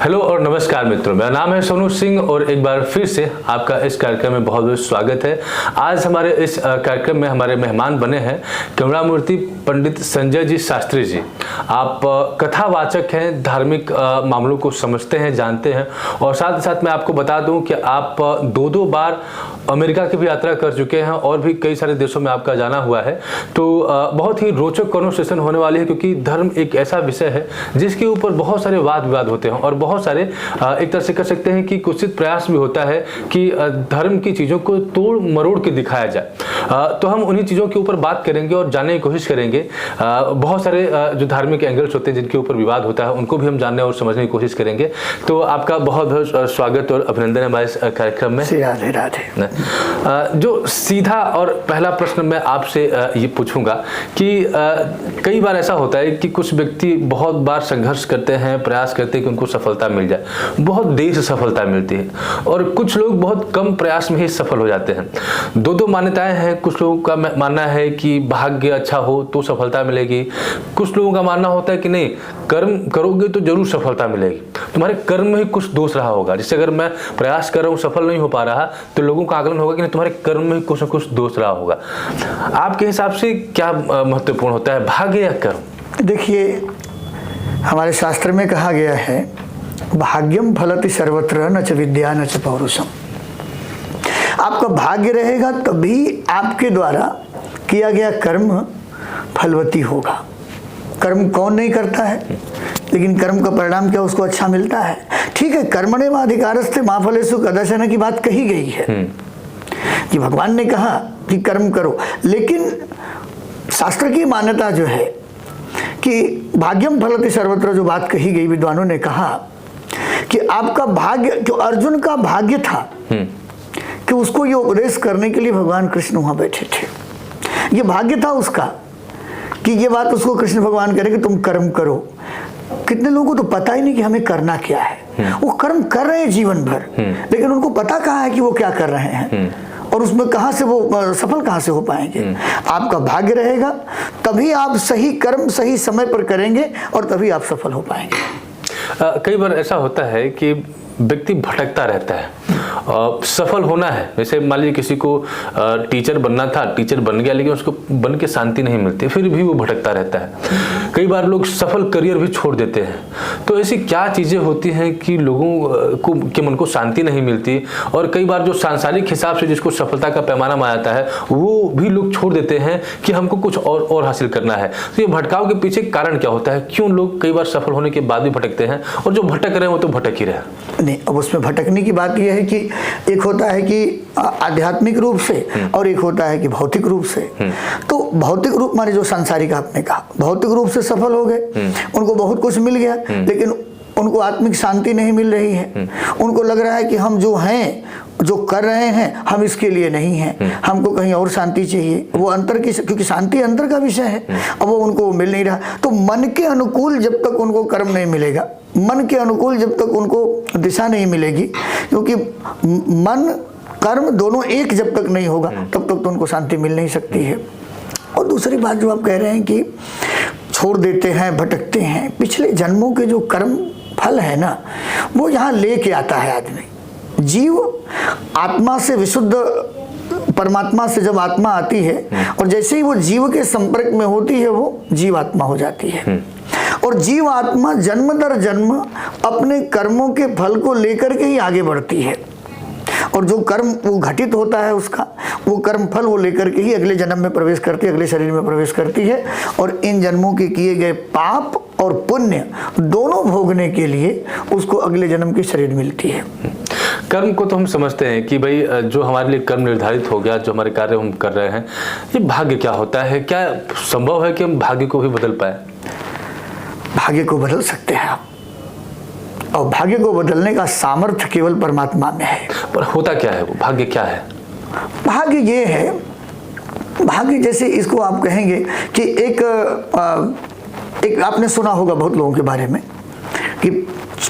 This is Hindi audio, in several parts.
हेलो और नमस्कार मित्रों, मेरा नाम है सोनू सिंह और एक बार फिर से आपका इस कार्यक्रम में बहुत बहुत स्वागत है। आज हमारे इस कार्यक्रम में हमारे मेहमान बने हैं करुणामूर्ति पंडित संजय जी शास्त्री जी। आप कथावाचक हैं, धार्मिक मामलों को समझते हैं, जानते हैं और साथ ही साथ मैं आपको बता दूं कि आप दो बार अमेरिका की भी यात्रा कर चुके हैं और भी कई सारे देशों में आपका जाना हुआ है। तो बहुत ही रोचक कन्वर्सेशन होने वाली है, क्योंकि धर्म एक ऐसा विषय है जिसके ऊपर बहुत सारे वाद विवाद होते हैं और बहुत सारे एक तरह से कह सकते हैं कि कुछ प्रयास भी होता है कि धर्म की चीज़ों को तोड़ मरोड़ के दिखाया जाए। तो हम उन्हीं चीज़ों के ऊपर बात करेंगे और जानने की कोशिश करेंगे। बहुत सारे जो धार्मिक एंगल्स होते हैं जिनके ऊपर विवाद होता है उनको भी हम जानने और समझने की कोशिश करेंगे। तो आपका बहुत बहुत स्वागत और अभिनंदन है हमारे इस कार्यक्रम में। राधे राधे। जो सीधा और पहला प्रश्न मैं आपसे ये पूछूंगा कि कई बार ऐसा होता है कि कुछ व्यक्ति बहुत बार संघर्ष करते हैं, प्रयास करते हैं कि उनको सफलता मिल जाए, बहुत देर से सफलता मिलती है, और कुछ लोग बहुत कम प्रयास में ही सफल हो जाते हैं। दो मान्यताएं हैं। कुछ लोगों का मानना है कि भाग्य अच्छा हो तो सफलता मिलेगी, कुछ लोगों का मानना होता है कि नहीं, कर्म करोगे तो जरूर सफलता मिलेगी। तुम्हारे कर्म में ही कुछ दोष रहा होगा। जैसे अगर मैं प्रयास कर रहा हूँ, सफल नहीं हो पा रहा, तो लोगों का आकलन होगा कि नहीं, तुम्हारे कर्म में ही कुछ न कुछ दोष रहा होगा। आपके हिसाब से क्या महत्वपूर्ण होता है, भाग्य या कर्म? देखिए, हमारे शास्त्र में कहा गया है, भाग्यम फलति सर्वत्र न च विद्या न च पौरुषम। आपका भाग्य रहेगा तभी आपके द्वारा किया गया कर्म फलवती होगा। कर्म कौन नहीं करता है, लेकिन कर्म का परिणाम क्या उसको अच्छा मिलता है। ठीक है, कर्मण्येवाधिकारस्ते मा फलेषु कदाचन की बात कही गई है कि भगवान ने कहा कि कर्म करो, लेकिन शास्त्र की मान्यता जो है कि भाग्यम फलति सर्वत्र, जो बात कही गई, विद्वानों ने कहा कि आपका भाग्य, जो अर्जुन का भाग्य था कि उसको ये उपदेश करने के लिए भगवान कृष्ण वहां बैठे थे। ये भाग्य था उसका कि ये बात उसको कृष्ण भगवान कह रहे कि तुम कर्म करो। कितने लोगों को तो पता ही नहीं कि हमें करना क्या है। वो कर्म कर रहे हैं जीवन भर, लेकिन उनको पता कहाँ है कि वो क्या कर रहे हैं और उसमें कहाँ से वो सफल कहाँ से हो पाएंगे। आपका भाग्य रहेगा तभी आप सही कर्म सही समय पर करेंगे और तभी आप सफल हो पाएंगे। कई बार ऐसा होता है कि व्यक्ति भटकता रहता है। सफल होना है, जैसे मान लीजिए किसी को टीचर बनना था, टीचर बन गया, लेकिन उसको बन के शांति नहीं मिलती, फिर भी वो भटकता रहता है। कई बार लोग सफल करियर भी छोड़ देते हैं। तो ऐसी क्या चीज़ें होती हैं कि लोगों को के मन को शांति नहीं मिलती, और कई बार जो सांसारिक हिसाब से जिसको सफलता का पैमाना माना जाता है वो भी लोग छोड़ देते हैं कि हमको कुछ और हासिल करना है। तो ये भटकाव के पीछे कारण क्या होता है? क्यों लोग कई बार सफल होने के बाद भी भटकते हैं, और जो भटक रहे हैं वो तो भटक ही रहे? नहीं, अब उसमें भटकने की बात यह है कि एक होता है कि आध्यात्मिक रूप से और एक होता है कि भौतिक रूप से। तो भौतिक रूप माने जो सांसारिक, आपने कहा भौतिक रूप से सफल हो गए, उनको बहुत कुछ मिल गया, लेकिन उनको आत्मिक शांति नहीं मिल रही है। उनको लग रहा है कि हम जो हैं, जो कर रहे हैं, हम इसके लिए नहीं हैं, हमको कहीं और शांति चाहिए। वो अंतर की, क्योंकि शांति अंतर का विषय है, अब वो उनको मिल नहीं रहा। तो मन के अनुकूल जब तक उनको कर्म नहीं मिलेगा, मन के अनुकूल जब तक उनको दिशा नहीं मिलेगी, क्योंकि मन कर्म दोनों एक जब तक नहीं होगा तब तक तो उनको शांति मिल नहीं सकती है। और दूसरी बात जो आप कह रहे हैं कि छोड़ देते हैं, भटकते हैं, पिछले जन्मों के जो कर्म फल है ना, वो यहाँ लेके आता है आदमी। जीव आत्मा से, विशुद्ध परमात्मा से जब आत्मा आती है और जैसे ही वो जीव के संपर्क में होती है वो जीव आत्मा हो जाती है। और जीव आत्मा जन्म दर जन्म अपने कर्मों के फल को लेकर के ही आगे बढ़ती है, और जो कर्म वो घटित होता है उसका वो कर्म फल वो लेकर के ही अगले जन्म में प्रवेश करती है, अगले शरीर में प्रवेश करती है। और इन जन्मों के किए गए पाप और पुण्य दोनों भोगने के लिए उसको अगले जन्म की शरीर मिलती है। कर्म को तो हम समझते हैं कि भाई जो हमारे लिए कर्म निर्धारित हो गया, जो हमारे कार्य हम कर रहे हैं, ये भाग्य क्या होता है? क्या संभव है कि हम भाग्य को भी बदल पाए? भाग्य को बदल सकते हैं आप, और भाग्य को बदलने का सामर्थ्य केवल परमात्मा में है। पर होता क्या है वो भाग्य? क्या है भाग्य? ये है, भाग्य जैसे इसको आप कहेंगे कि एक आपने सुना होगा बहुत लोगों के बारे में कि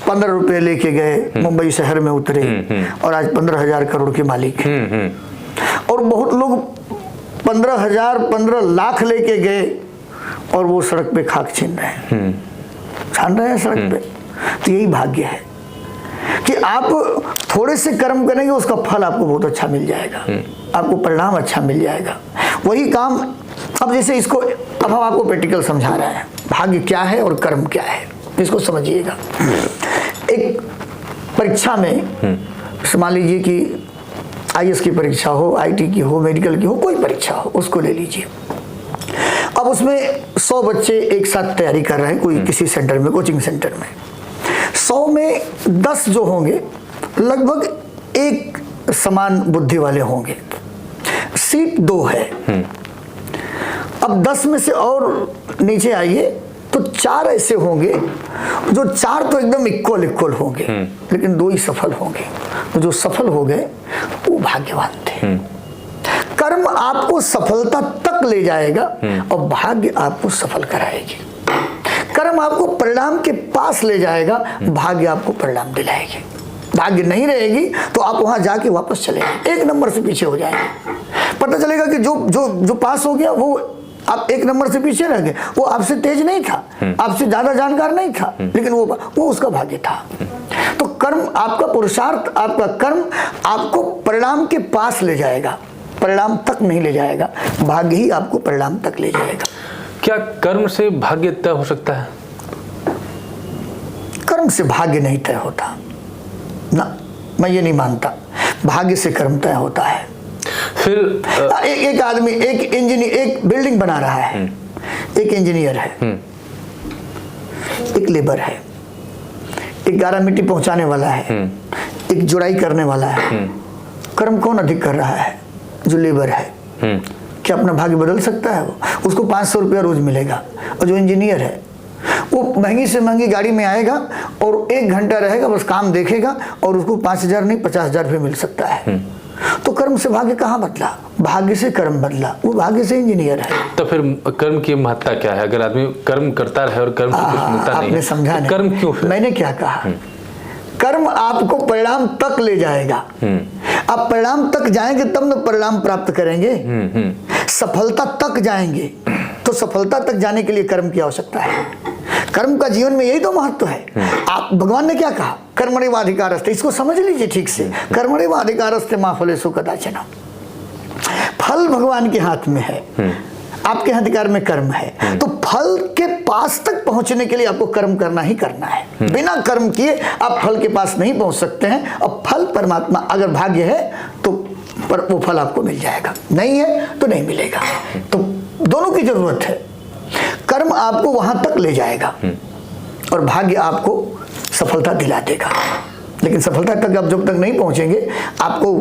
15 रुपए लेके गए, मुंबई शहर में उतरे और आज 15,000 करोड़ के मालिक हैं। और बहुत लोग 15,000 15 लाख लेके गए और वो सड़क पे खाक छीन रहे हैं, छान रहे हैं सड़क पे। तो यही भाग्य है। कि आप थोड़े से कर्म करेंगे उसका फल आपको बहुत अच्छा मिल जाएगा, आपको परिणाम अच्छा मिल जाएगा। वही काम अब जैसे इसको अब हम आपको प्रैक्टिकल समझा रहे हैं, भाग्य क्या है और कर्म क्या है, इसको समझिएगा। एक परीक्षा में मान लीजिए कि IAS की परीक्षा हो, IT की हो, मेडिकल की हो, कोई परीक्षा हो, उसको ले लीजिए। अब उसमें 100 बच्चे एक साथ तैयारी कर रहे हैं कोई किसी सेंटर में, कोचिंग सेंटर में। 100 में 10 जो होंगे लगभग एक समान बुद्धि वाले होंगे, सीट 2 है। अब 10 में से और नीचे आइए तो 4 ऐसे होंगे जो 4 तो एकदम इक्वल होंगे, लेकिन 2 ही सफल होंगे। तो जो सफल हो गए वो भाग्यवान थे। कर्म आपको सफलता तक ले जाएगा और भाग्य आपको सफल कराएगी। कर्म आपको परिणाम के पास ले जाएगा, भाग्य आपको परिणाम दिलाएगी। भाग्य नहीं रहेगी तो आप वहां जाके वापस चलेंगे, 1 नंबर से पीछे हो जाएंगे। पता चलेगा कि जो पास हो गया वो आप 1 नंबर से पीछे रह गए, वो आपसे तेज नहीं था, आपसे ज्यादा जानकार नहीं था, लेकिन वो उसका भाग्य था। तो कर्म, आपका पुरुषार्थ, आपका कर्म आपको परिणाम के पास ले जाएगा, परिणाम तक नहीं ले जाएगा, भाग्य ही आपको परिणाम तक ले जाएगा। क्या कर्म से भाग्य तय हो सकता है? कर्म से भाग्य नहीं तय होता ना, मैं ये नहीं मानता। भाग्य से कर्म तय होता है। फिर एक आदमी, एक इंजीनियर, एक बिल्डिंग बना रहा है, एक इंजीनियर है, एक लेबर है, एक गारा मिट्टी पहुंचाने वाला है, एक जुड़ाई करने वाला है। कर्म कौन अधिक कर रहा है? जो लेबर है। क्या अपना भाग्य बदल सकता है? वो उसको 500 रुपया रोज मिलेगा, और जो इंजीनियर है वो महंगी से महंगी गाड़ी में आएगा और 1 घंटा रहेगा, बस काम देखेगा, और उसको 5,000 नहीं 50,000 भी मिल सकता है। तो कर्म से भाग्य कहाँ बदला? भाग्य से कर्म बदला, वो भाग्य से इंजीनियर है। तो फिर कर्म की महत्ता क्या है? अगर आदमी कर्म करता रहे और कर्म से कुछ मिलता नहीं है, समझा तो कर्म क्यों? फिर मैंने क्या कहा? कर्म आपको परिणाम तक ले जाएगा। आप परिणाम तक जाएंगे तब न परिणाम प्राप्त करेंगे। सफलता तक जाएंगे तो सफलता तक जाने के लिए कर्म की आवश्यकता है। कर्म का जीवन में यही तो महत्व है। आप, भगवान ने क्या कहा? कर्मण्येवाधिकारस्ते, इसको समझ लीजिए ठीक से। कर्मण्येवाधिकारस्ते मा फलेषु कदाचन। फल भगवान के हाथ में है, आपके अधिकार में कर्म है। तो फल के पास तक पहुंचने के लिए आपको कर्म करना ही करना है। बिना कर्म किए आप फल के पास नहीं पहुंच सकते हैं। और फल परमात्मा, अगर भाग्य है तो पर वो फल आपको मिल जाएगा, नहीं है तो नहीं मिलेगा। तो दोनों की जरूरत है। कर्म आपको वहां तक ले जाएगा और भाग्य आपको सफलता दिला देगा। लेकिन सफलता तक आप जब तक नहीं पहुंचेंगे, आपको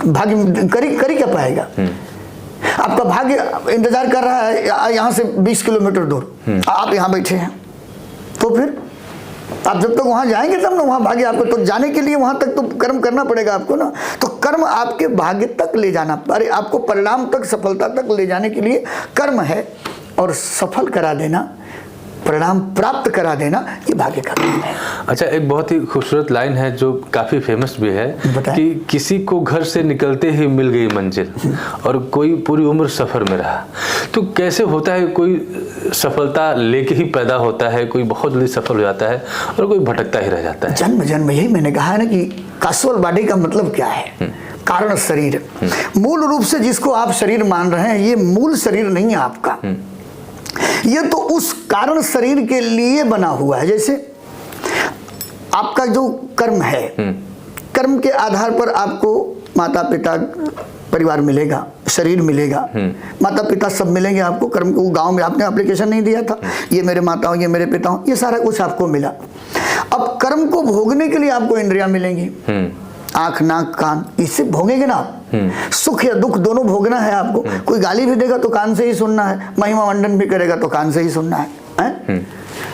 भाग्य करी क्या पाएगा? आपका भाग्य इंतजार कर रहा है यहाँ से 20 किलोमीटर दूर, आप यहाँ बैठे हैं, तो फिर आप जब तक वहां जाएंगे तब ना वहां भाग्य आपको, तो जाने के लिए वहां तक तो कर्म करना पड़ेगा आपको ना। तो कर्म आपके भाग्य तक ले जाना, अरे आपको परिणाम तक, सफलता तक ले जाने के लिए कर्म है, और सफल करा देना, परिणाम प्राप्त करा देना, ये भाग्य का काम है। अच्छा, एक बहुत ही खूबसूरत लाइन है जो काफी फेमस भी है कि किसी को घर से निकलते ही मिल गई मंजिल और कोई पूरी उम्र सफर में रहा। तो कैसे होता है? कोई सफलता लेके ही पैदा होता है, कोई बहुत जल्दी सफल हो जाता है और कोई भटकता ही रह जाता है। जन्म जन्म, यही मैंने कहा है ना कि कासुअल बॉडी का मतलब क्या है? कारण शरीर। मूल रूप से जिसको आप शरीर मान रहे हैं, ये मूल शरीर नहीं है आपका, ये तो उस कारण शरीर के लिए बना हुआ है। जैसे आपका जो कर्म है, कर्म के आधार पर आपको माता पिता, परिवार मिलेगा, शरीर मिलेगा, माता पिता सब मिलेंगे आपको। कर्म को गांव में आपने एप्लीकेशन नहीं दिया था, ये मेरे माता हो, ये मेरे पिता हो, ये सारा कुछ आपको मिला। अब कर्म को भोगने के लिए आपको इंद्रियां मिलेंगी, आंख, नाक, कान, इससे भोगेंगे ना आप। सुख या दुख दोनों भोगना है आपको। कोई गाली भी देगा तो कान से ही सुनना है, महिमा मंडन भी करेगा तो कान से ही सुनना है।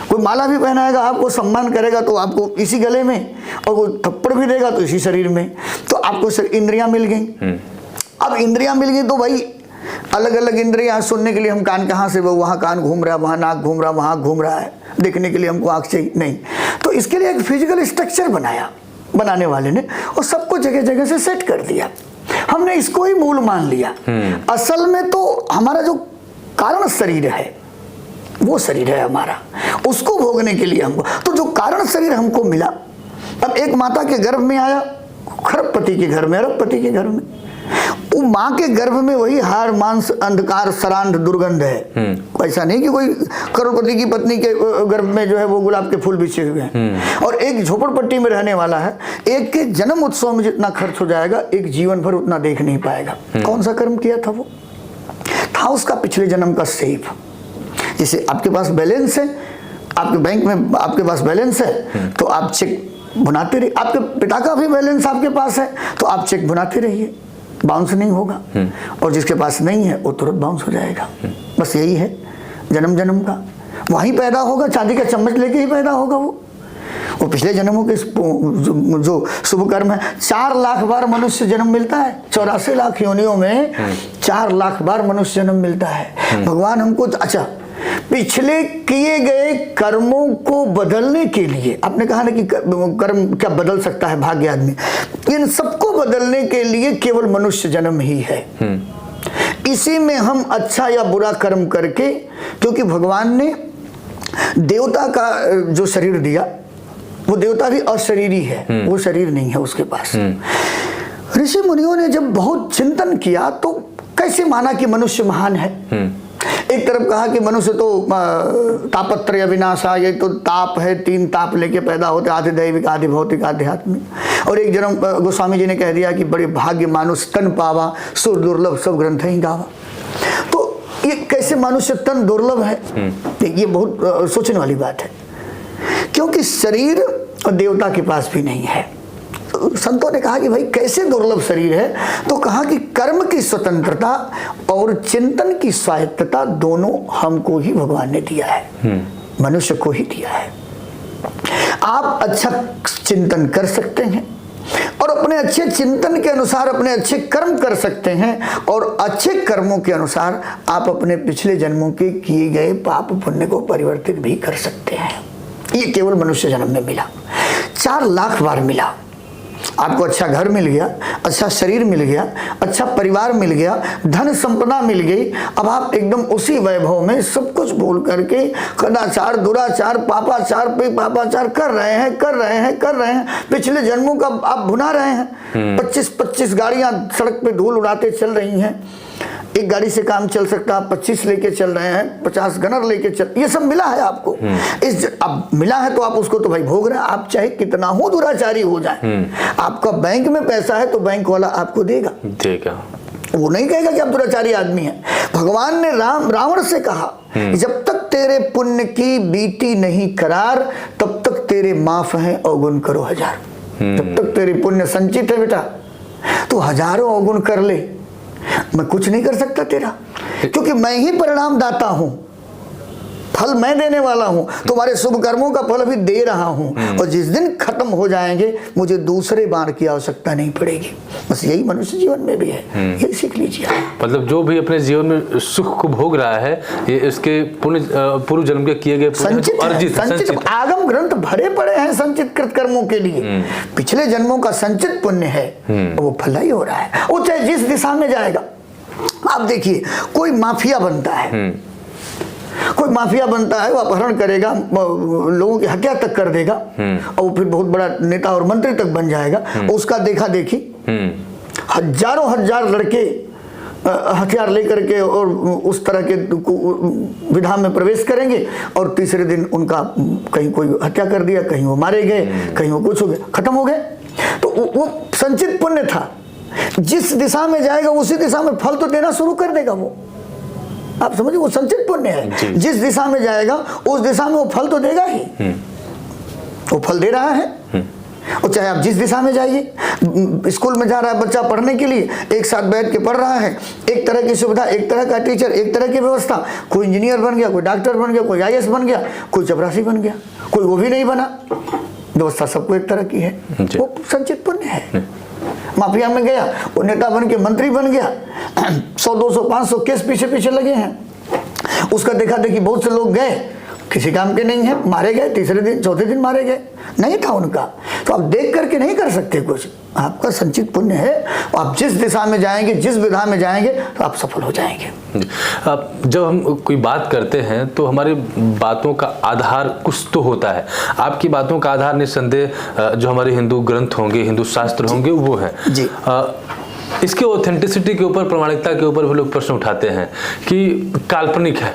कोई माला भी पहनाएगा, आपको सम्मान करेगा तो आपको इसी गले में, और कोई थप्पड़ भी देगा तो इसी शरीर में। तो आपको इंद्रियां मिल गई। अब इंद्रियां मिल गई तो भाई अलग अलग इंद्रियां, सुनने के लिए हम कान कहाँ से, वो वहाँ कान घूम रहा है, वहाँ नाक घूम रहा है, वहाँ घूम रहा है, देखने के लिए हमको आँख चाहिए नहीं। तो इसके लिए एक फिजिकल स्ट्रक्चर बनाया बनाने वाले ने, और सबको जगह जगह से सेट कर दिया। हमने इसको ही मूल मान लिया। असल में तो हमारा जो कारण शरीर है, वो शरीर है हमारा, उसको भोगने के लिए हमको, तो जो कारण शरीर हमको मिला, अब एक माता के गर्भ में आया, खरबपति के घर में, अरबपति के घर में, वो माँ के गर्भ में वही हार मांस अंधकार सरांध दुर्गंध है। ऐसा नहीं कि कोई करोड़पति की पत्नी के गर्भ में जो है वो गुलाब के फूल बिछे हुए हैं। और एक झोपड़पट्टी में रहने वाला है, एक के जन्म उत्सव में जितना खर्च हो जाएगा, एक जीवन भर उतना देख नहीं पाएगा। कौन सा कर्म किया था? वो था उसका पिछले जन्म का सेव। जैसे आपके पास बैलेंस है, आपके बैंक में आपके पास बैलेंस है, तो आप चेक भुनाते रहिए। आपके पिता का भी बैलेंस आपके पास है, तो आप चेक भुनाते रहिए, बाउंस नहीं होगा। और जिसके पास नहीं है वो तुरंत बाउंस हो जाएगा। बस यही है जन्म जन्म का। वहीं पैदा होगा, चांदी का चम्मच लेके ही पैदा होगा वो पिछले जन्मों के जो शुभ कर्म है। 4 लाख बार मनुष्य जन्म मिलता है, 84 लाख योनियों में 4 लाख बार मनुष्य जन्म मिलता है। भगवान हमको अच्छा पिछले किए गए कर्मों को बदलने के लिए, आपने कहा ना कि कर्म क्या बदल सकता है भाग्य आदमी, इन सबको बदलने के लिए केवल मनुष्य जन्म ही है। इसी में हम अच्छा या बुरा कर्म करके, क्योंकि भगवान ने देवता का जो शरीर दिया, वो देवता भी अशरीरी है, वो शरीर नहीं है उसके पास। ऋषि मुनियों ने जब बहुत चिंतन किया तो कैसे माना कि मनुष्य महान है। एक तरफ कहा कि मनुष्य तो तापत्रय विनाशा, ये तो ताप है, 3 ताप लेके पैदा होते, आधे दैविक आधे भौतिक आध्यात्मिक। और एक जन्म गोस्वामी जी ने कह दिया कि बड़े भाग्य मानुष तन पावा, सुर दुर्लभ सब ग्रंथ ही गावा। तो ये कैसे मनुष्य तन दुर्लभ है, ये बहुत सोचने वाली बात है, क्योंकि शरीर देवता के पास भी नहीं है। संतों ने कहा कि भाई कैसे दुर्लभ शरीर है, तो कहा कि कर्म की स्वतंत्रता और चिंतन की स्वायत्तता दोनों हमको ही भगवान ने दिया है, मनुष्य को ही दिया है। आप अच्छा चिंतन कर सकते हैं और अपने अच्छे चिंतन के अनुसार अपने अच्छे कर्म कर सकते हैं, और अच्छे कर्मों के अनुसार आप अपने पिछले जन्मों के किए गए पाप पुण्य को परिवर्तित भी कर सकते हैं। ये केवल मनुष्य जन्म में मिला, 4 लाख बार मिला। आपको अच्छा घर मिल गया, अच्छा शरीर मिल गया, अच्छा परिवार मिल गया, धन संपदा मिल गई। अब आप एकदम उसी वैभव में सब कुछ भूल करके कदाचार, दुराचार, पापाचार पे पापाचार कर रहे हैं। पिछले जन्मों का आप भुना रहे हैं। 25 गाड़ियां सड़क पे धूल उड़ाते चल रही हैं। एक गाड़ी से काम चल सकता है, 25 लेके चल रहे हैं, 50 गनर लेके चल, ये सब मिला है आपको। अब मिला है तो आप उसको तो भाई भोग रहे हैं। आप चाहे कितना हो दुराचारी हो जाए, आपका बैंक में पैसा है तो बैंक वाला आपको देगा। वो नहीं कहेगा कि आप दुराचारी आदमी हैं। भगवान ने रावण से कहा, जब तक तेरे पुण्य की बीती नहीं करार, तब तक तेरे माफ हैं अवगुण करो 1000। जब तक तेरे पुण्य संचित है बेटा, तो हजारों अवगुण कर ले, मैं कुछ नहीं कर सकता तेरा, क्योंकि मैं ही परिणाम दाता हूं, फल मैं देने वाला हूं। तुम्हारे शुभ कर्मों का फल भी दे रहा हूं, और जिस दिन खत्म हो जाएंगे मुझे दूसरे बार की आवश्यकता नहीं पड़ेगी। बस यही मनुष्य जीवन में भी है, ये सीख लीजिए। मतलब जो भी अपने जीवन में सुख को भोग रहा है, ये इसके पूर्व जन्म के किए गए संचित आगम ग्रंथ भरे पड़े हैं संचित कृत कर्मों के लिए। पिछले जन्मों का संचित पुण्य है, वो फल ही हो रहा है। वो चाहे जिस दिशा में जाएगा। आप देखिए, कोई माफिया बनता है, वो अपहरण करेगा, लोगों की हत्या तक कर देगा, और फिर बहुत बड़ा नेता और मंत्री तक बन जाएगा। उसका देखा देखी हजारों हजार लड़के हथियार लेकर के और उस तरह के विधा में प्रवेश करेंगे, और तीसरे दिन उनका कहीं कोई हत्या कर दिया, कहीं वो मारे गए, कहीं वो कुछ हो गया, खत्म हो गए। तो वो संचित पुण्य था। जिस दिशा में जाएगा उसी दिशा में फल तो देना शुरू कर देगा वो। आप समझिए, वो संचित पुण्य है। जिस दिशा में जाएगा उस दिशा में वो फल तो देगा ही, वो फल दे रहा है। और चाहे आप जिस दिशा में जाइए, स्कूल में जा रहा है बच्चा पढ़ने के लिए, एक साथ बैठ के पढ़ रहा है, एक तरह की सुविधा, एक तरह का टीचर, एक तरह की व्यवस्था। कोई इंजीनियर बन गया, कोई डॉक्टर बन गया, कोई IAS बन गया, कोई चपरासी बन गया, कोई वो भी नहीं बना। व्यवस्था सबको एक तरह की है, वो संचित पुण्य है। माफिया में गया, वो नेता बन के मंत्री बन गया, 100, 200, 500 केस पीछे लगे हैं। उसका देखा देखी बहुत से लोग गए, किसी काम के नहीं है, मारे गए, तीसरे दिन चौथे दिन मारे गए। नहीं था उनका, तो आप देख करके नहीं कर सकते कुछ, आपका संचित पुण्य है, आप जिस दिशा में जाएंगे, जिस विधा में जाएंगे तो आप सफल हो जाएंगे। अब जब हम कोई बात करते हैं तो हमारी बातों का आधार कुछ तो होता है। आपकी बातों का आधार निस्संदेह जो हमारे हिंदू ग्रंथ होंगे, हिंदू शास्त्र होंगे, वो है जी। इसके ऑथेंटिसिटी के ऊपर, प्रामाणिकता के ऊपर भी लोग प्रश्न उठाते हैं कि काल्पनिक है।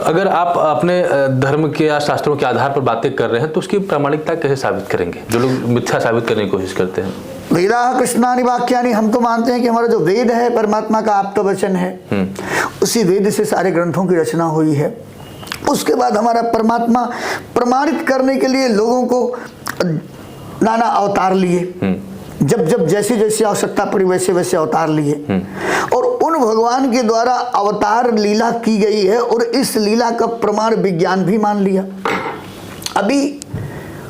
अगर आप अपने धर्म के या शास्त्रों के आधार पर बातें कर रहे हैं तो उसकी प्रामाणिकता कैसे साबित करेंगे, जो लोग मिथ्या साबित करने की कोशिश करते हैं? वेदाः कृष्णानि वाक्यानि, हम तो मानते हैं कि हमारा जो वेद है परमात्मा का आप्त वचन है, उसी वेद से सारे ग्रंथों की रचना हुई है। उसके बाद हमारा परमात्मा प्रमाणित करने के लिए लोगों को नाना अवतार लिए, जब जब जैसी जैसी आवश्यकता पड़ी वैसे वैसे अवतार लिए, और उन भगवान के द्वारा अवतार लीला की गई है, और इस लीला का प्रमाण विज्ञान भी मान लिया। अभी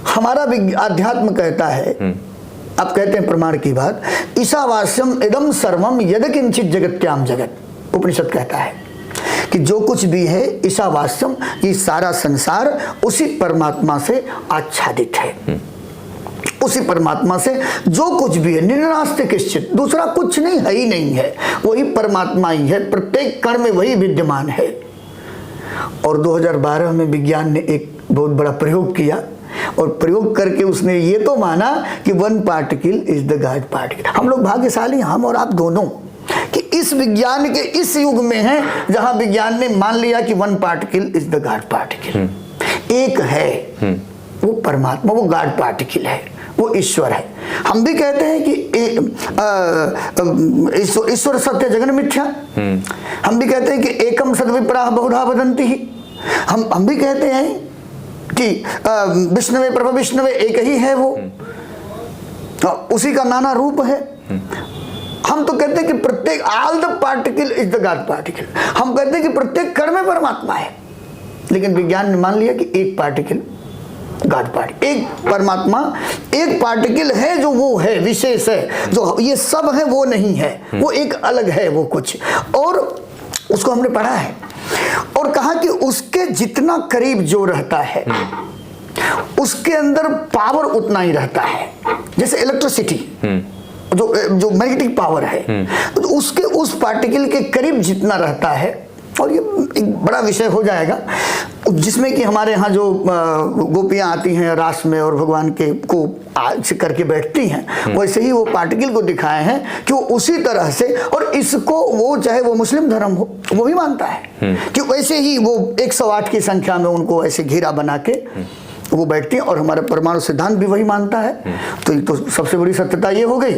हमारा अध्यात्म कहता है, आप कहते हैं प्रमाण की बात, ईशावास्यम इदम सर्वम यद किंचित जगत्याम जगत, उपनिषद कहता है कि जो कुछ भी है ईशावास्यम, ये सारा संसार उसी परमात्मा से आच्छादित है, उसी परमात्मा से जो कुछ भी है, निर्नास्ति किश्चित, दूसरा कुछ नहीं है ही नहीं है, वही परमात्मा ही है, प्रत्येक कण में वही विद्यमान है। और 2012 में विज्ञान ने एक बहुत बड़ा प्रयोग किया, और प्रयोग करके उसने ये तो माना कि one particle is the God particle. हम लोग भाग्यशाली, हम और आप दोनों, कि इस विज्ञान के इस युग में हैं जहां विज्ञान ने मान लिया कि one particle is the God particle, एक है वो परमात्मा, वो गॉड पार्टिकल है, वो ईश्वर है। हम भी कहते हैं कि ईश्वर सत्य जगन मिथ्या, हम भी कहते हैं कि एकम सद्विप्राः बहुधा वदन्ति ही, हम भी कहते हैं कि विष्णवे प्रभु विष्णवे एक ही है, वो उसी का नाना रूप है। हम तो कहते हैं कि प्रत्येक all the particle is the God particle, हम कहते हैं कि प्रत्येक कण में परमात्मा है, लेकिन विज्ञान ने मान लिया कि एक पार्टिकल गॉड पार्टिकल, एक परमात्मा, एक पार्टिकल है जो वो है, विशेष है, जो ये सब है वो नहीं है, वो एक अलग है, वो कुछ। और उसको हमने पढ़ा है और कहा कि उसके जितना करीब जो रहता है उसके अंदर पावर उतना ही रहता है, जैसे इलेक्ट्रिसिटी जो मैग्नेटिक पावर है, तो उसके उस पार्टिकल के करीब जितना रहता है। और ये एक बड़ा विषय हो जाएगा जिसमें कि हमारे यहाँ जो गोपियाँ आती हैं रास में और भगवान के को आज करके बैठती हैं, वैसे ही वो पार्टिकल को दिखाए हैं कि वो उसी तरह से, और इसको वो चाहे वो मुस्लिम धर्म हो वो भी मानता है कि वैसे ही वो 108 की संख्या में उनको ऐसे घेरा बना के वो बैठती हैं, और हमारा परमाणु सिद्धांत भी वही मानता है। तो सबसे बड़ी सत्यता ये हो गई।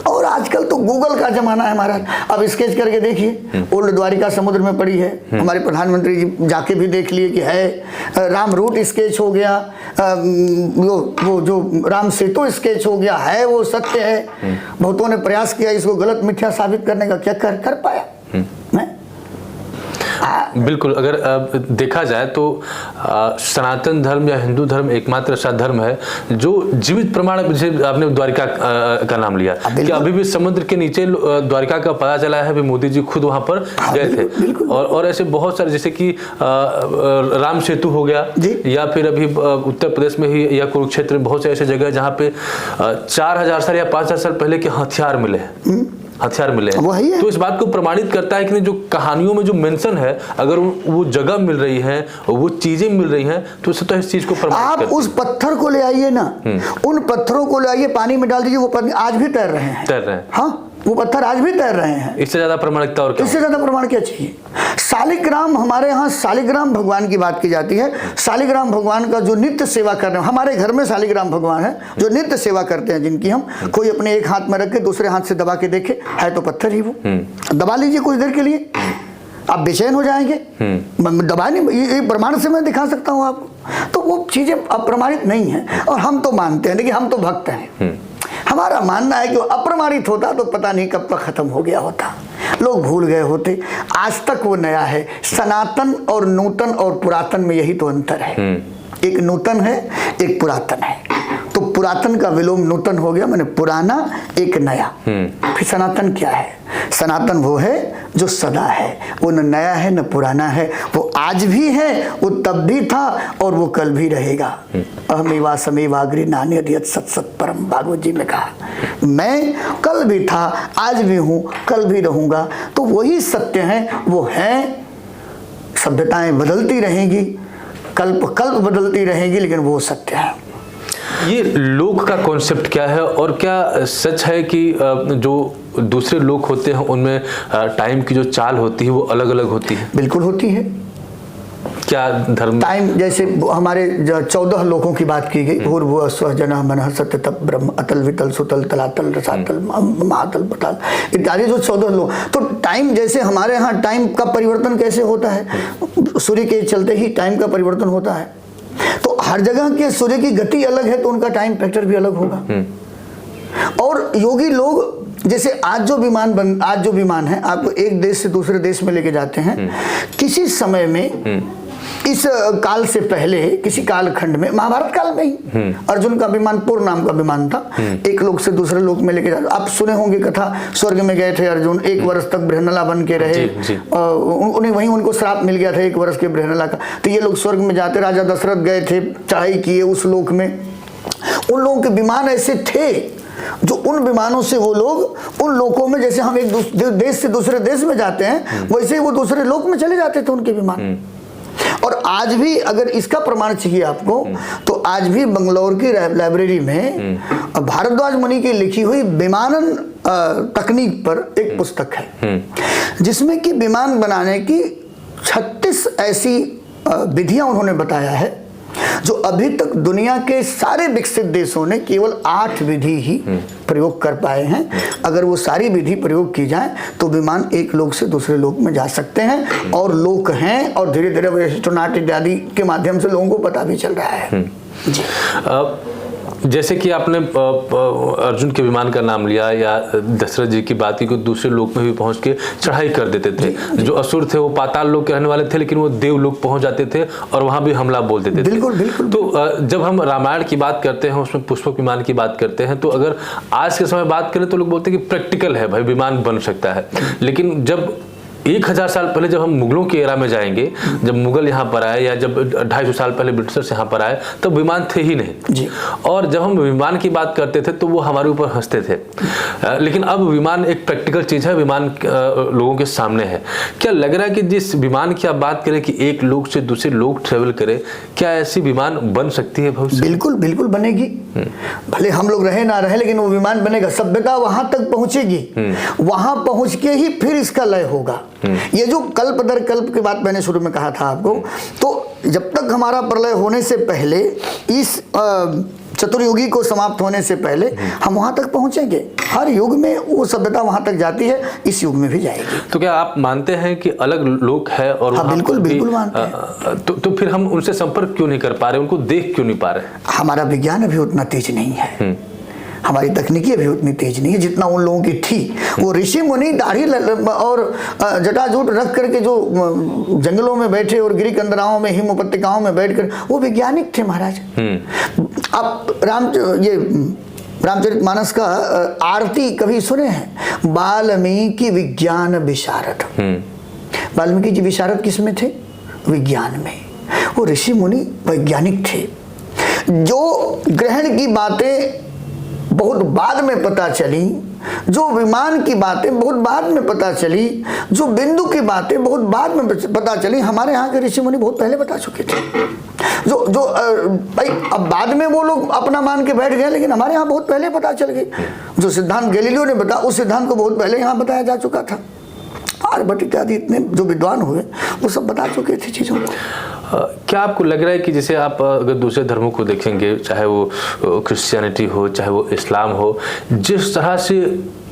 और आजकल तो गूगल का जमाना है महाराज, अब स्केच करके देखिए, ओल्ड द्वारिका समुद्र में पड़ी है, हमारे प्रधानमंत्री जी जाके भी देख लिए कि है, राम रूट स्केच हो गया, वो जो राम सेतु स्केच हो गया है, वो सत्य है। बहुतों ने प्रयास किया इसको गलत मिथ्या साबित करने का, क्या कर पाया? बिल्कुल, अगर देखा जाए तो सनातन धर्म या हिंदू धर्म एकमात्र ऐसा धर्म है जो जीवित प्रमाण, जैसे आपने द्वारिका का नाम लिया कि अभी भी समुद्र के नीचे द्वारिका का पता चला है, भी मोदी जी खुद वहां पर गए थे। और ऐसे बहुत सारे, जैसे कि राम सेतु हो गया, या फिर अभी उत्तर प्रदेश में ही या कुरुक्षेत्र में बहुत से ऐसे जगह जहाँ पे 4000 साल या 5000 साल पहले के हथियार मिले हैं। तो इस बात को प्रमाणित करता है कि जो कहानियों में जो मेंशन है, अगर वो जगह मिल रही है, वो चीजें मिल रही हैं, तो इससे तो इस चीज को प्रमाणित करता है। आप उस पत्थर को ले आइए ना, उन पत्थरों को ले आइए, पानी में डाल दीजिए, वो आज भी तैर रहे हैं। हाँ, वो पत्थर आज भी तैर रहे हैं। इससे ज्यादा प्रमाणिकता और क्या? इससे ज्यादा प्रमाण क्या चाहिए? शालिग्राम, हमारे यहाँ शालिग्राम भगवान की बात की जाती है। शालिग्राम भगवान का जो नित्य सेवा कर रहे हैं, हमारे घर में शालिग्राम भगवान है जो नित्य सेवा करते हैं, जिनकी हम कोई अपने एक हाथ में रख के दूसरे हाथ से दबा के देखे, है तो पत्थर ही वो। दबा लीजिए कुछ देर के लिए, आप बेचैन हो जाएंगे। दबा नहीं, ये प्रमाण से मैं दिखा सकता हूँ आपको। तो वो चीजें अप्रमाणित नहीं है, और हम तो मानते हैं, देखिए हम तो भक्त हैं। हमारा मानना है कि वो अप्रमाणित होता तो पता नहीं कब तक खत्म हो गया होता, लोग भूल गए होते। आज तक वो नया है। सनातन और नूतन और पुरातन में यही तो अंतर है, एक नूतन है, एक पुरातन है। तो पुरातन का विलोम नूतन हो गया, मैंने पुराना एक नया। फिर सनातन क्या है? सनातन वो है जो सदा है, वो न नया है न पुराना है, वो आज भी है, वो तब भी था और वो कल भी रहेगा। अहमेवा समेवाग्रे नान्यद्यत् सत् सत् परम, भागवत जी में कहा, मैं कल भी था, आज भी हूँ, कल भी रहूंगा। तो वही सत्य है, वो है। सभ्यताएं बदलती रहेंगी, कल्प बदलती रहेंगी, लेकिन वो सत्य है। ये लोक का कॉन्सेप्ट क्या है, और क्या सच है कि जो दूसरे लोक होते हैं उनमें टाइम की जो चाल होती है वो अलग अलग होती है? बिल्कुल होती है। क्या धर्म टाइम, जैसे हमारे 14 लोकों की बात की गई, भूर्भुवः स्वः जनः मनः सत्य तप ब्रह्म अतल वितल सुतल तलातल रसातल महातल पताल इत्यादि जो 14 लोग। तो टाइम, जैसे हमारे यहाँ टाइम का परिवर्तन कैसे होता है, सूर्य के चलते ही टाइम का परिवर्तन होता है। तो हर जगह के सूर्य की गति अलग है, तो उनका टाइम फैक्टर भी अलग होगा। और योगी लोग, जैसे आज जो विमान है, आपको एक देश से दूसरे देश में लेके जाते हैं। किसी समय में, इस काल से पहले, किसी कालखंड में, महाभारत काल में ही अर्जुन का विमान पुर नाम का विमान था, एक लोक से दूसरे लोक में लेके जाते। आप सुने होंगे कथा, स्वर्ग में गए थे अर्जुन, 1 वर्ष तक बृहनला बन के रहे। उन्हें वहीं उनको श्राप मिल गया था 1 वर्ष के बृहनला का। तो ये लोग स्वर्ग में जाते, राजा दशरथ गए थे, चढ़ाई किए उस लोक में। उन लोगों के विमान ऐसे थे जो उन विमानों से वो लोग उन लोकों में, जैसे हम एक देश से दूसरे देश में जाते हैं, वैसे ही वो दूसरे लोक में चले जाते थे उनके विमान। और आज भी अगर इसका प्रमाण चाहिए आपको, तो आज भी बंगलौर की लाइब्रेरी में भारद्वाज मुनि की लिखी हुई विमानन तकनीक पर एक पुस्तक है, जिसमें कि विमान बनाने की 36 ऐसी विधियां उन्होंने बताया है, जो अभी तक दुनिया के सारे विकसित देशों ने केवल 8 विधि ही प्रयोग कर पाए हैं। अगर वो सारी विधि प्रयोग की जाए तो विमान एक लोक से दूसरे लोक में जा सकते हैं, और लोक हैं, और धीरे धीरे एस्ट्रोनॉट इत्यादि के माध्यम से लोगों को पता भी चल रहा है। जी। जैसे कि आपने अर्जुन के विमान का नाम लिया, या दशरथ जी की बात की कि दूसरे लोक में भी पहुंच के चढ़ाई कर देते थे। जो असुर थे वो पाताल लोक के रहने वाले थे, लेकिन वो देव लोक पहुंच जाते थे और वहां भी हमला बोल देते थे। बिल्कुल बिल्कुल। तो जब हम रामायण की बात करते हैं, उसमें पुष्पक विमान की बात करते हैं, तो अगर आज के समय बात करें तो लोग बोलते हैं कि प्रैक्टिकल है भाई, विमान बन सकता है। लेकिन जब 1000 साल पहले जब हम मुगलों की एरा में जाएंगे, जब मुगल यहाँ पर आए, या जब 250 साल पहले ब्रिटिशर्स यहाँ पर आए, तब विमान थे ही नहीं जी। और जब हम विमान की बात करते थे तो वो हमारे ऊपर हंसते थे। लेकिन अब विमान एक प्रैक्टिकल चीज है, विमान लोगों के सामने है। क्या लग रहा है कि जिस विमान की आप बात करें कि एक लोक से दूसरे लोक ट्रेवल करे, क्या ऐसी विमान बन सकती है भविष्य? बिल्कुल बिल्कुल बनेगी। भले हम लोग रहे ना रहे, लेकिन वो विमान बनेगा। सभ्यता वहां तक पहुंचेगी, वहां पहुंच के ही फिर इसका लय होगा। ये जो कल्प दर कल्प की बात मैंने शुरू में कहा था आपको, तो जब तक हमारा प्रलय होने से पहले, इस चतुर्युगी को समाप्त होने से पहले हम वहां तक पहुंचेंगे। हर युग में वो सभ्यता वहां तक जाती है, इस युग में भी जाएगी। तो क्या आप मानते हैं कि अलग लोक है? और हाँ, बिल्कुल बिल्कुल मानते हैं। तो फिर हम उनसे संपर्क क्यों नहीं कर पा रहे, उनको देख क्यों नहीं पा रहे? हमारा विज्ञान अभी उतना तेज नहीं है, हमारी तकनीकी अभी उतनी तेज नहीं है जितना उन लोगों की थी। वो ऋषि मुनि दाढ़ी और जटाजूट रख करके जो जंगलों में बैठे और गिरी कंदराओं में, हिम उपत्यकाओं में बैठकर, वो वैज्ञानिक थे महाराज। आप रामचरितमानस का आरती कभी सुने हैं? वाल्मीकि विज्ञान विशारद। वाल्मीकि जी विशारद किस में थे? विज्ञान में। वो ऋषि मुनि वैज्ञानिक थे। जो ग्रहण की बातें बहुत बाद में पता चली, जो विमान की बातें बहुत बाद में पता चली, जो बिंदु की बातें बहुत बाद में पता चली, हमारे यहाँ के ऋषि मुनि बहुत पहले बता चुके थे। जो भाई अब बाद में वो लोग अपना मान के बैठ गए, लेकिन हमारे यहाँ बहुत पहले पता चल गई। जो सिद्धांत गैलीलियो ने बताया, उस सिद्धांत को बहुत पहले यहाँ बताया जा चुका था। आर्यभट्ट इत्यादि इतने जो विद्वान हुए, वो सब बता चुके थे चीजों को। क्या आपको लग रहा है कि जैसे आप अगर दूसरे धर्मों को देखेंगे, चाहे वो क्रिश्चियनिटी हो, चाहे वो इस्लाम हो, जिस तरह से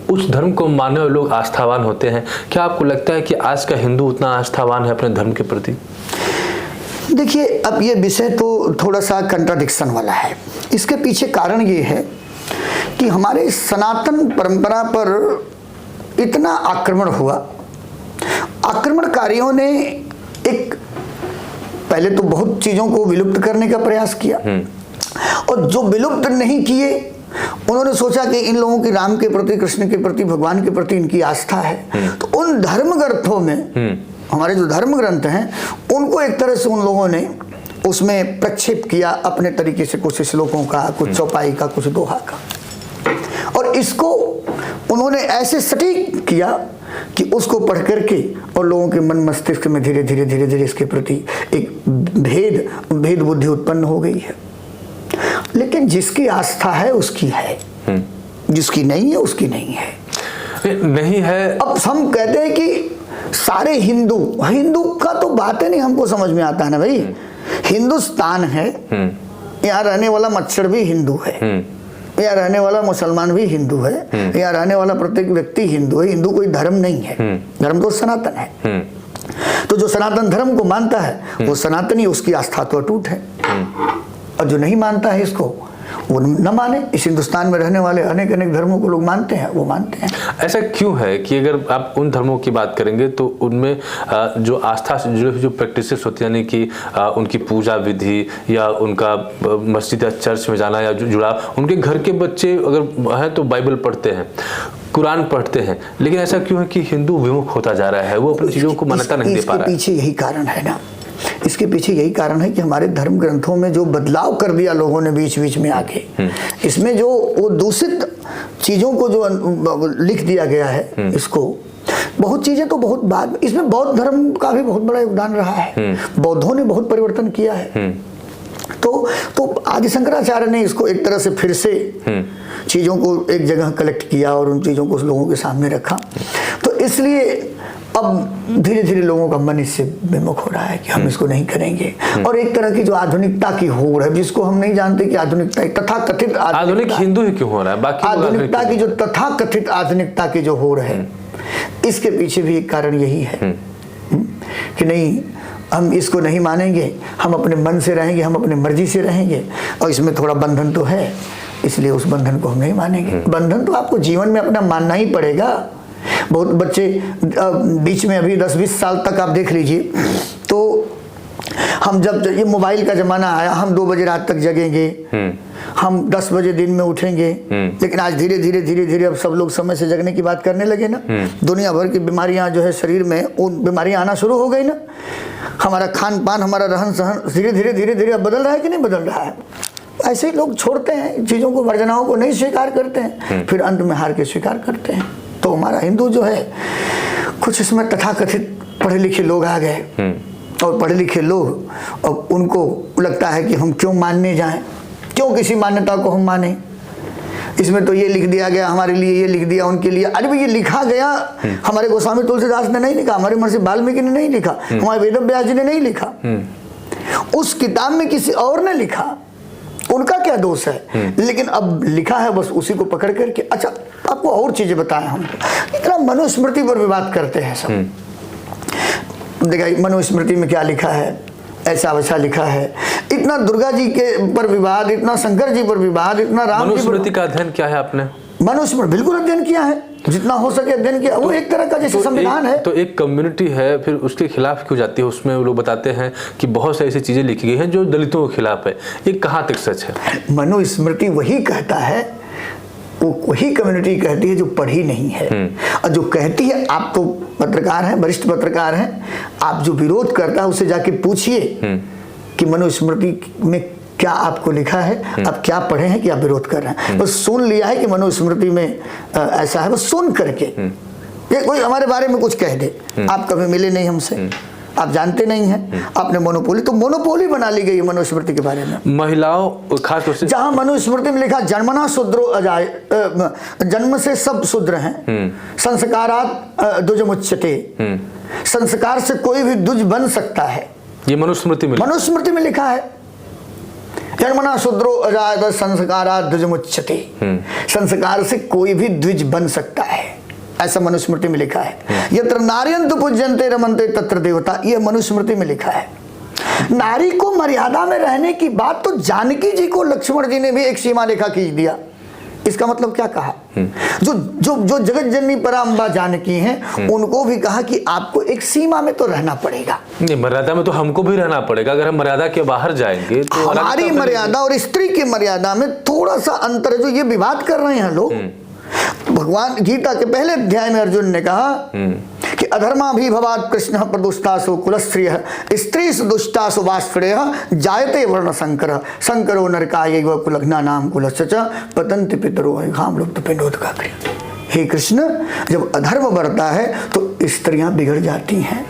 उस धर्म को मानने वाले लोग आस्थावान होते हैं, क्या आपको लगता है कि आज का हिंदू उतना आस्थावान है अपने धर्म के प्रति? देखिए, अब ये विषय तो थोड़ा सा कंट्राडिक्शन वाला है। इसके पीछे कारण ये है कि हमारे सनातन परंपरा पर इतना आक्रमण हुआ। आक्रमणकारियों ने एक पहले तो बहुत चीजों को विलुप्त करने का प्रयास किया, और जो विलुप्त नहीं किए, उन्होंने सोचा कि इन लोगों की राम के प्रति, कृष्ण के प्रति, भगवान के प्रति इनकी आस्था है, तो उन धर्म ग्रंथों में, हमारे जो धर्म ग्रंथ हैं उनको एक तरह से उन लोगों ने उसमें प्रक्षेप किया अपने तरीके से, कुछ श्लोकों का, कुछ चौपाई का, कुछ दोहा का, और इसको उन्होंने ऐसे सटीक किया कि उसको पढ़ करके और लोगों के मन मस्तिष्क में धीरे धीरे धीरे धीरे इसके प्रति एक भेद बुद्धि उत्पन्न हो गई है। लेकिन जिसकी आस्था है उसकी है, जिसकी नहीं है उसकी नहीं है। नहीं है। अब हम कहते हैं कि सारे हिंदू का तो बात है नहीं, हमको समझ में आता है ना भाई। हिंदुस्तान है, यहाँ रहने वाला मच्छर भी हिंदू है, यहाँ रहने वाला मुसलमान भी हिंदू है, यहाँ रहने वाला प्रत्येक व्यक्ति हिंदू है। हिंदू कोई धर्म नहीं है, धर्म तो सनातन है। तो जो सनातन धर्म को मानता है वो सनातनी, उसकी आस्था तो अटूट है, और जो नहीं मानता है इसको वो न माने। इस हिंदुस्तान में रहने वाले अनेक अनेक धर्मों को लोग मानते हैं, वो मानते हैं। ऐसा क्यों है कि अगर आप उन धर्मों की बात करेंगे तो उनमें जो आस्था से जुड़ी जो प्रैक्टिसेस होती है, यानी कि उनकी पूजा विधि या उनका मस्जिद या चर्च में जाना या जुड़ा, उनके घर के बच्चे अगर हैं तो बाइबल पढ़ते हैं, कुरान पढ़ते हैं, लेकिन ऐसा क्यों है कि हिंदू विमुख होता जा रहा है, वो अपनी चीज़ों को मान्यता नहीं दे पा रहा है? पीछे यही कारण है ना, इसके पीछे यही कारण है कि हमारे धर्म ग्रंथों में जो बदलाव कर दिया लोगों ने बीच बीच में आके, इसमें जो वो दूषित चीजों को जो लिख दिया गया है, इसको बहुत चीजें तो बहुत बाद, इसमें बौद्ध धर्म का भी बहुत बड़ा योगदान रहा है। बौद्धों ने बहुत परिवर्तन किया है। तो आदि शंकराचार्य ने इसको एक तरह से फिर से चीजों को एक जगह कलेक्ट किया और उन चीजों को लोगों के सामने रखा। तो इसलिए अब धीरे धीरे लोगों का मन इससे विमुख हो रहा है कि हम इसको नहीं करेंगे। और एक तरह की जो आधुनिकता की होड़ है, जिसको हम नहीं जानते कि आधुनिकता, तथाकथित आधुनिक हिंदू ही क्यों हो रहा है, बाकी आधुनिकता की जो तथाकथित आधुनिकता की जो होड़ है, इसके पीछे भी एक कारण यही है कि नहीं, हम इसको नहीं मानेंगे, हम अपने मन से रहेंगे, हम अपनी मर्जी से रहेंगे, और इसमें थोड़ा बंधन तो है, इसलिए उस बंधन को हम नहीं मानेंगे। बंधन तो आपको जीवन में अपना मानना ही पड़ेगा। बहुत बच्चे बीच में अभी 10-20 साल तक आप देख लीजिए, तो हम जब ये मोबाइल का जमाना आया, हम 2 बजे रात तक जगेंगे, हम 10 बजे दिन में उठेंगे, लेकिन आज धीरे धीरे धीरे धीरे अब सब लोग समय से जगने की बात करने लगे ना। दुनिया भर की बीमारियां जो है शरीर में, वो बीमारियां आना शुरू हो गई ना। हमारा खान पान, हमारा रहन सहन धीरे धीरे धीरे धीरे अब बदल रहा है कि नहीं बदल रहा है? ऐसे ही लोग छोड़ते हैं चीज़ों को, वर्जनाओं को नहीं स्वीकार करते हैं, फिर अंत में हार के स्वीकार करते हैं। तो हमारा हिंदू जो है, कुछ इसमें तथाकथित पढ़े लिखे लोग आ गए, और पढ़े लिखे लोग, और उनको लगता है कि हम क्यों मानने जाएं, क्यों किसी मान्यता को हम माने। इसमें तो ये लिख दिया गया हमारे लिए, ये लिख दिया उनके लिए। अरे भाई, ये लिखा गया हमारे गोस्वामी तुलसीदास ने नहीं लिखा, हमारे महर्षि वाल्मीकि ने नहीं लिखा, हमारे वेद व्यास जी ने नहीं लिखा, उस किताब में किसी और ने लिखा, उनका क्या दोष है? लेकिन अब लिखा है, बस उसी को पकड़ करके। अच्छा, आपको और चीजें बताएं, हम इतना मनुस्मृति पर विवाद करते हैं सब। देखा मनुस्मृति में क्या लिखा है, ऐसा वैसा लिखा है, इतना दुर्गा जी के पर विवाद, इतना शंकर जी पर विवाद, इतना राम जी पर। मनुस्मृति का अध्ययन क्या है आपने? मनुस्मृति बिल्कुल अध्ययन किया है, जितना हो सके अध्ययन किया। वो एक तरह का जैसे संविधान है। तो एक कम्युनिटी है, फिर उसके खिलाफ क्यों जाती है? उसमें वो लोग बताते हैं कि बहुत सारी ऐसी चीजें लिखी गई हैं जो दलितों के खिलाफ है। ये कहाँ तक सच है? मनुस्मृति वही कहता है, वो वही कम्युनिटी कहती है जो पढ़ी नहीं है, और जो कहती है, आप तो पत्रकार हैं, वरिष्ठ पत्रकार हैं, आप जो विरोध करता है उससे जाके पूछिए कि मनुस्मृति में क्या आपको लिखा है, आप क्या पढ़े हैं कि आप विरोध कर रहे हैं। बस सुन लिया है कि मनुस्मृति में ऐसा है, बस सुन करके ये कोई हमारे बारे में कुछ कह दे। आप कभी मिले नहीं हमसे, आप जानते नहीं हैं, आपने मोनोपोली बना ली गई मनुस्मृति के बारे में। महिलाओं खास तौर से, जहां मनुस्मृति में लिखा जन्मना शूद्रो अजाय, जन्म से सब शूद्र हैं, संस्कारात् द्विजमुच्यते, संस्कार से कोई भी द्विज बन सकता है। ये मनुस्मृति में लिखा है। जन्मना शूद्रो अजायत संस्कारात् द्विजमुच्यते, संस्कार से कोई भी द्विज बन सकता है, ऐसा मनुस्मृति में लिखा है। यत्र नार्यन्तु पूज्यन्ते रमन्ते तत्र देवता, यह मनुस्मृति में लिखा है। नारी को मर्यादा में रहने की बात तो जानकी जी को लक्ष्मण जी ने भी एक सीमा रेखा खींच दिया, इसका मतलब क्या कहा? जो जो जो जगत जननी पराम्बा जानकी हैं उनको भी कहा कि आपको एक सीमा में तो रहना पड़ेगा। नहीं, मर्यादा में तो हमको भी रहना पड़ेगा। अगर हम मर्यादा के बाहर जाएंगे तो हमारी मर्यादा और स्त्री की मर्यादा में थोड़ा सा अंतर है। जो ये विवाद कर रहे हैं लोग, भगवान गीता के पहले अध्याय में अर्जुन ने कहा कि अधर्मा भी भवात कृष्ण प्रदुष्टासु कुलस्त्रिय स्त्री दुष्टासु वास्त्रेय जायते वर्ण संकर संकरो नरकाय कुलघ्ना नाम कुलस्य च पतन्ति पितरो घाम लुप्त पिंडोदका क्रिया। हे कृष्ण, जब अधर्म बढ़ता है तो स्त्रियां बिगड़ जाती हैं।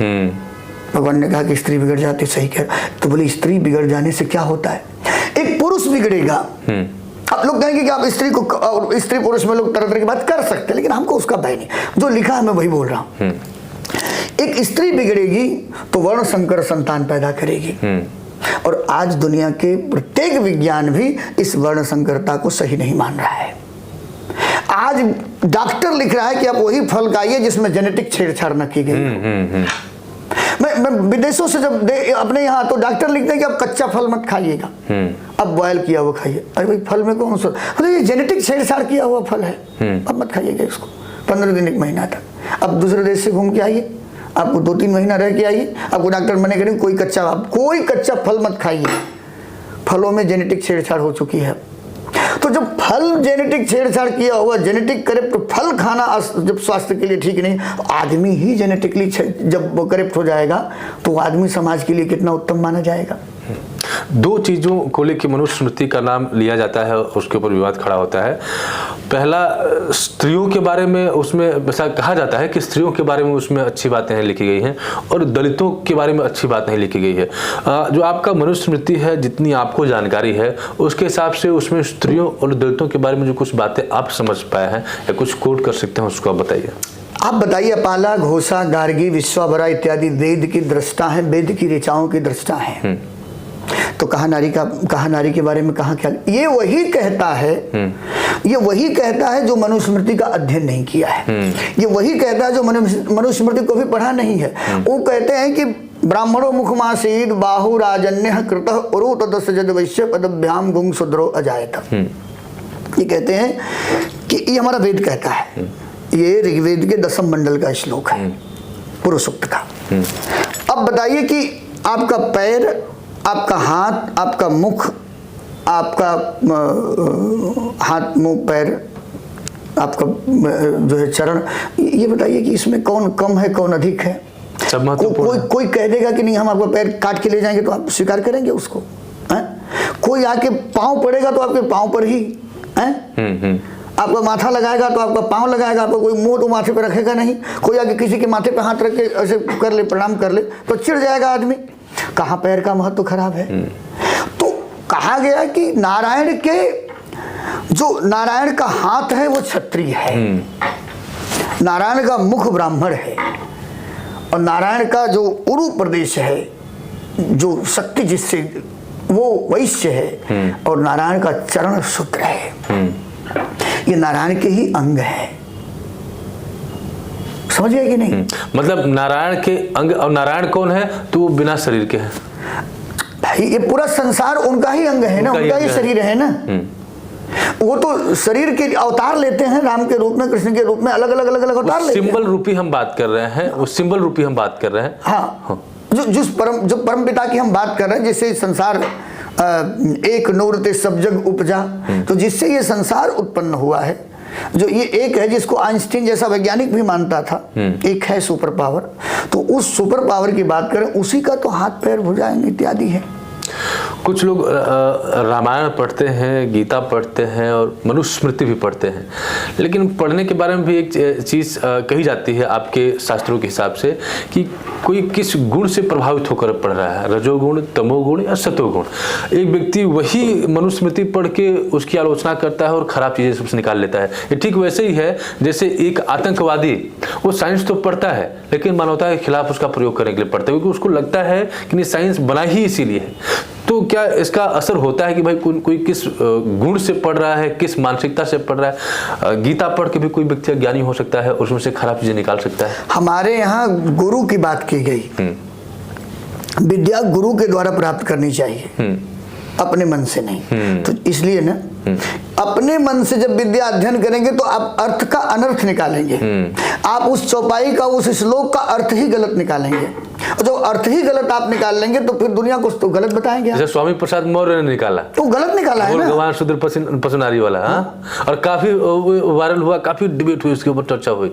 भगवान ने कहा कि स्त्री बिगड़ जाती, सही कह। तो बोले स्त्री बिगड़ जाने से क्या होता है? एक पुरुष बिगड़ेगा। आप लोग कहेंगे कि आप स्त्री को और स्त्री पुरुष में लोग तरह तरह की बात कर सकते हैं, लेकिन हमको उसका भय नहीं। जो लिखा है मैं वही बोल रहा हूं। एक स्त्री बिगड़ेगी तो वर्ण संकर संतान पैदा करेगी। और आज दुनिया के प्रत्येक विज्ञान भी इस वर्ण संकरता को सही नहीं मान रहा है। आज डॉक्टर लिख रहा है कि आप वही फल खाइए जिसमें जेनेटिक छेड़छाड़ न की गई। मैं विदेशों से जब अपने यहाँ तो डॉक्टर लिखते हैं कि आप कच्चा फल मत खाइएगा, अब बॉयल किया हुआ खाइए। अरे भाई फल में कौन सा? अरे ये जेनेटिक छेड़छाड़ किया हुआ फल है, अब मत खाइएगा इसको 15 दिन 1 महीना तक। अब दूसरे देश से घूम के आइए, आपको 2-3 महीना रह के आइए, आपको डॉक्टर मना करेंगे कोई कच्चा फल मत खाइए, फलों में जेनेटिक छेड़छाड़ हो चुकी है। तो जब फल जेनेटिक छेड़छाड़ किया हुआ जेनेटिक करेक्ट फल खाना जब स्वास्थ्य के लिए ठीक नहीं, आदमी ही जेनेटिकली जब वो करेक्ट हो जाएगा तो आदमी समाज के लिए कितना उत्तम माना जाएगा। 2 चीज़ों को लेकर मनुस्मृति का नाम लिया जाता है, उसके ऊपर विवाद खड़ा होता है। पहला, स्त्रियों के बारे में उसमें ऐसा कहा जाता है कि स्त्रियों के बारे में उसमें अच्छी बातें लिखी गई हैं और दलितों के बारे में अच्छी बात नहीं लिखी गई है। जो आपका मनुस्मृति है, जितनी आपको जानकारी है उसके हिसाब से उसमें स्त्रियों और दलितों के बारे में जो कुछ बातें आप समझ पाए हैं या कुछ कोट कर सकते हैं, उसको आप बताइए। आप बताइए। अपाला, घोषा, गार्गी, विश्वाभरा इत्यादि वेद की दृष्टा हैं, वेद की ऋचाओं की दृष्टा हैं। तो कहा नारी के बारे में कहा क्या? ये वही कहता है जो मनुस्मृति का अध्ययन नहीं किया है। ये वही कहता है जो मनुस्मृति को भी पढ़ा नहीं है। वो कहते हैं कि ब्राह्मणो मुखमासीद बाहु राजन्य कृतः उरु तदस्य जद वैश्य पदभ्याम गुंग शूद्रो अजायत। ये कहते हैं कि ये हमारा वेद कहता है। ये ऋग्वेद के 10वें मंडल का श्लोक है, पुरुष सूक्त का। अब बताइए कि आपका पैर, आपका हाथ, आपका मुख, आपका हाथ मुंह पैर, आपका जो है चरण, ये बताइए कि इसमें कौन कम है कौन अधिक है? कोई कह देगा कि नहीं हम आपका पैर काट के ले जाएंगे तो आप स्वीकार करेंगे उसको? कोई आके पाँव पड़ेगा तो आपके पाँव पर ही आपका माथा लगाएगा तो आपका पाँव लगाएगा, आपका कोई मुंह तो माथे पे रखेगा नहीं। कोई आके किसी के माथे पे हाथ रख के ऐसे कर ले, प्रणाम कर ले तो चिढ़ जाएगा आदमी। कहाँ पैर का महत्व खराब है? तो कहा गया कि नारायण का हाथ है वो क्षत्रिय है, नारायण का मुख ब्राह्मण है, और नारायण का जो उरु प्रदेश है, जो शक्ति जिससे, वो वैश्य है, और नारायण का चरण शूद्र है। ये नारायण के ही अंग है। समझ गए कि नहीं? मतलब नारायण के अंग, और नारायण कौन है? तो वो बिना शरीर के है भाई। ये पूरा संसार उनका ही अंग है ना, उनका ही शरीर है ना। वो तो शरीर के अवतार लेते हैं, राम के रूप में, कृष्ण के रूप में, अलग अलग अवतार लेते हैं। सिंबल रूपी हम बात कर रहे हैं, वो सिंबल रूपी हम बात कर रहे हैं। हाँ, जो परम पिता की हम बात कर रहे हैं, जिससे संसार एक नूरते सब जग उपजा, तो जिससे ये संसार उत्पन्न हुआ है, जो ये एक है जिसको आइंस्टीन जैसा वैज्ञानिक भी मानता था, एक है सुपर पावर। तो उस सुपर पावर की बात करें, उसी का तो हाथ पैर भुजाएं इत्यादि है। कुछ लोग रामायण पढ़ते हैं, गीता पढ़ते हैं और मनुस्मृति भी पढ़ते हैं, लेकिन पढ़ने के बारे में भी एक चीज़ कही जाती है आपके शास्त्रों के हिसाब से कि कोई किस गुण से प्रभावित होकर पढ़ रहा है, रजोगुण, तमोगुण या सतोगुण। एक व्यक्ति वही मनुस्मृति पढ़ के उसकी आलोचना करता है और खराब चीज़ें सबसे निकाल लेता है। ये ठीक वैसे ही है जैसे एक आतंकवादी, वो साइंस तो पढ़ता है लेकिन मानवता के खिलाफ उसका प्रयोग करने के लिए पढ़ता है, क्योंकि उसको लगता है कि नहीं, साइंस बना ही इसीलिए है। तो क्या इसका असर होता है कि भाई कोई किस गुण से पढ़ रहा है, किस मानसिकता से पढ़ रहा है? गीता पढ़ के भी कोई व्यक्ति ज्ञानी हो सकता है, उसमें से खराब चीजें निकाल सकता है। हमारे यहाँ गुरु की बात की गई, विद्या गुरु के द्वारा प्राप्त करनी चाहिए। अपने मन से नहीं। तो इसलिए ना अपने मन से जब विद्या अध्ययन करेंगे तो आप अर्थ का अनर्थ निकालेंगे। आप उस चौपाई का, उस श्लोक का अर्थ ही गलत निकालेंगे, और जब अर्थ ही गलत आप निकाल लेंगे तो फिर दुनिया को तो गलत बताएंगे। जैसे स्वामी प्रसाद मौर्य ने निकाला, तो गलत निकाला है ना, गवार शूद्र पसनारी वाला। हाँ, और काफी वायरल हुआ, काफी डिबेट हुई, उसके ऊपर चर्चा हुई।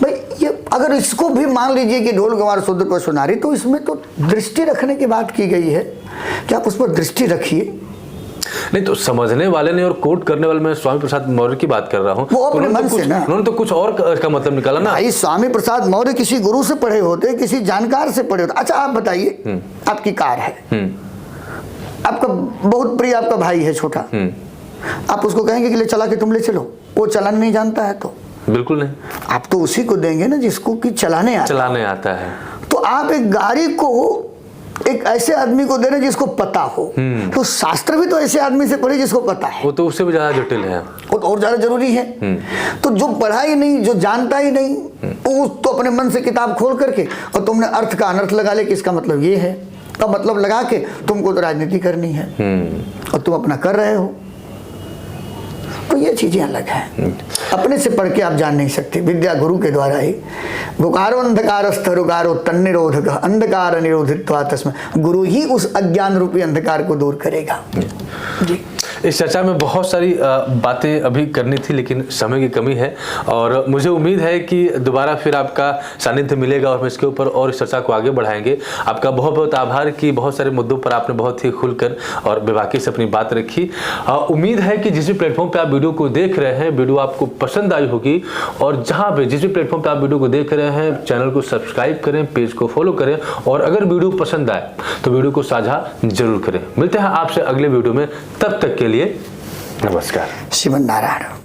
भाई ये अगर इसको भी मान लीजिए कि ढोल गंवार शूद्र पर सुनारी, तो इसमें तो दृष्टि रखने की बात की गई है कि आप उस पर दृष्टि रखिए। नहीं तो समझने वाले ने और कोट करने वाले, मैं स्वामी प्रसाद मौर्य की बात कर रहा हूँ, वो अपने मन से ना, उन्होंने तो कुछ और का मतलब निकाला ना। भाई स्वामी प्रसाद मौर्य किसी गुरु से पढ़े होते, किसी जानकार से पढ़े होते। अच्छा आप बताइए, आपकी कार है, आपका बहुत प्रिय आपका भाई है छोटा, आप उसको कहेंगे कि ले चला के तुम ले चलो, वो चलाना नहीं जानता है तो बिल्कुल नहीं, आप तो उसी को देंगे ना जिसको कि चलाने आता है। तो आप एक गाड़ी को एक ऐसे आदमी को दे रहे जिसको पता हो, तो शास्त्र भी तो ऐसे आदमी से पढ़े जिसको पता है, वो तो उससे भी ज्यादा जटिल है, वो तो और ज्यादा जरूरी है। तो जो पढ़ा ही नहीं, जो जानता ही नहीं, वो तो अपने मन से किताब खोल करके और तुमने अर्थ का अनर्थ लगा ले कि इसका मतलब ये है, तो मतलब लगा के तुमको तो राजनीति करनी है और तुम अपना कर रहे हो। तो ये चीजें अलग हैं, अपने से पढ़ के आप जान नहीं सकते, विद्या गुरु के द्वारा ही। गुकारो अंधकारस्थ रुकारो तन्निरोधक अंधकार निरोधित्वा तस्मै, गुरु ही उस अज्ञान रूपी अंधकार को दूर करेगा। जी इस चर्चा में बहुत सारी बातें अभी करनी थी, लेकिन समय की कमी है, और मुझे उम्मीद है कि दोबारा फिर आपका सानिध्य मिलेगा और हम इसके ऊपर और इस चर्चा को आगे बढ़ाएंगे। आपका बहुत बहुत आभार कि बहुत सारे मुद्दों पर आपने बहुत ही खुलकर और बेबाकी से अपनी बात रखी। उम्मीद है कि जिस भी प्लेटफॉर्म पर आप वीडियो को देख रहे हैं, वीडियो आपको पसंद आई होगी, और जहाँ पे जिस भी प्लेटफॉर्म पर आप वीडियो को देख रहे हैं, चैनल को सब्सक्राइब करें, पेज को फॉलो करें, और अगर वीडियो पसंद आए तो वीडियो को साझा जरूर करें। मिलते हैं आपसे अगले वीडियो में, तब तक के लिए नमस्कार। श्रीमन नारायण।